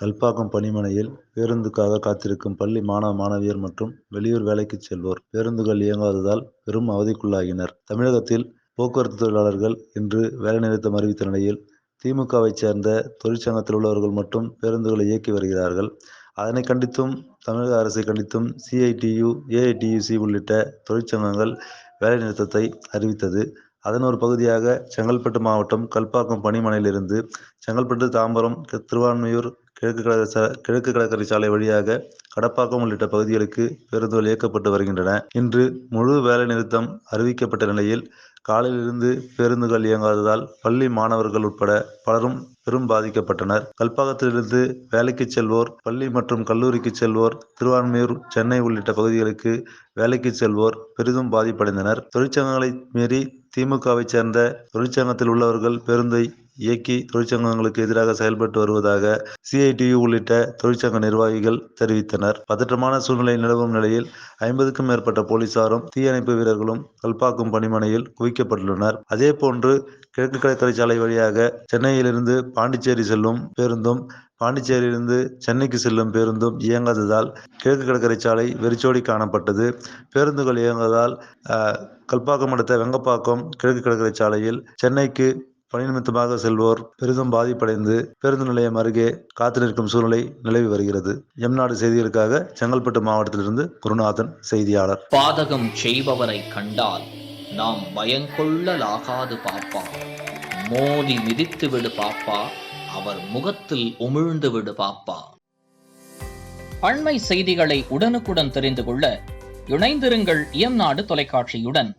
கல்பாக்கம் பணிமனையில் பேருந்துக்காக காத்திருக்கும் பள்ளி மாணவ, மாணவியர் மற்றும் வெளியூர் வேலைக்கு செல்வோர் பேருந்துகள் இயங்காததால் பெரும் அவதிக்குள்ளாகினர். தமிழகத்தில் போக்குவரத்து தொழிலாளர்கள் இன்று வேலைநிறுத்தம் அறிவித்த நிலையில் திமுகவை சேர்ந்த தொழிற்சங்கத்தில் உள்ளவர்கள் மட்டும் பேருந்துகளை இயக்கி வருகிறார்கள். அதனை கண்டித்தும் தமிழக அரசை கண்டித்தும் CITU, AITUC உள்ளிட்ட தொழிற்சங்கங்கள் வேலைநிறுத்தத்தை அறிவித்தது. அதன் ஒரு பகுதியாக செங்கல்பட்டு மாவட்டம் கல்பாக்கம் பணிமனையிலிருந்து செங்கல்பட்டு, தாம்பரம், திருவான்மியூர், கிழக்கு கடற்கரை சாலை வழியாக கடப்பாக்கம் உள்ளிட்ட பகுதிகளுக்கு பேருந்துகள் இயக்கப்பட்டு வருகின்றன. இன்று முழு வேலை நிறுத்தம் அறிவிக்கப்பட்ட நிலையில் காலையிலிருந்து பேருந்துகள் இயங்காததால் பள்ளி மாணவர்கள் உட்பட பலரும் பெரும் பாதிக்கப்பட்டனர். கல்பாக்கத்திலிருந்து வேலைக்கு செல்வோர், பள்ளி மற்றும் கல்லூரிக்கு செல்வோர், திருவான்மியூர், சென்னை உள்ளிட்ட பகுதிகளுக்கு வேலைக்கு செல்வோர் பெரிதும் பாதிப்படைந்தனர். தொழிற்சங்கங்களை மீறி திமுகவை சேர்ந்த தொழிற்சங்கத்தில் உள்ளவர்கள் பேருந்தை இயக்கி தொழிற்சங்கங்களுக்கு எதிராக செயல்பட்டு வருவதாக CITU உள்ளிட்ட தொழிற்சங்க நிர்வாகிகள் தெரிவித்தனர். பதற்றமான சூழ்நிலை நிலவும் நிலையில் 50க்கும் மேற்பட்ட போலீசாரும் தீயணைப்பு வீரர்களும் கல்பாக்கம் பணிமனையில் குவிக்கப்பட்டுள்ளனர். அதேபோன்று கிழக்கு கடற்கரை சாலை வழியாக சென்னையிலிருந்து பாண்டிச்சேரி செல்லும் பேருந்தும், பாண்டிச்சேரியிலிருந்து சென்னைக்கு செல்லும் பேருந்தும் இயங்காததால் கிழக்கு கடற்கரை சாலை வெறிச்சோடி காணப்பட்டது. பேருந்துகள் இயங்காததால் கல்பாக்கம் அடுத்த வெங்கப்பாக்கம் கிழக்கு கடற்கரை சாலையில் சென்னைக்கு பணி நிமித்தமாக செல்வோர் பெரிதும் பாதிப்படைந்து பேருந்து நிலையம் அருகே காத்து நிற்கும் சூழ்நிலை நிலவி வருகிறது. எம்நாடு செய்திகளுக்காக செங்கல்பட்டு மாவட்டத்திலிருந்து குருநாதன், செய்தியாளர். பாதகம் செய்பவரை கண்டால் நாம் பயங்கொள்ளலாகாது பாப்பா, மோதி மிதித்து விடு பாப்பா, அவர் முகத்தில் உமிழ்ந்து விடு பாப்பா. அண்மை செய்திகளை உடனுக்குடன் தெரிந்து கொள்ள இணைந்திருங்கள் எம்நாடு தொலைக்காட்சியுடன்.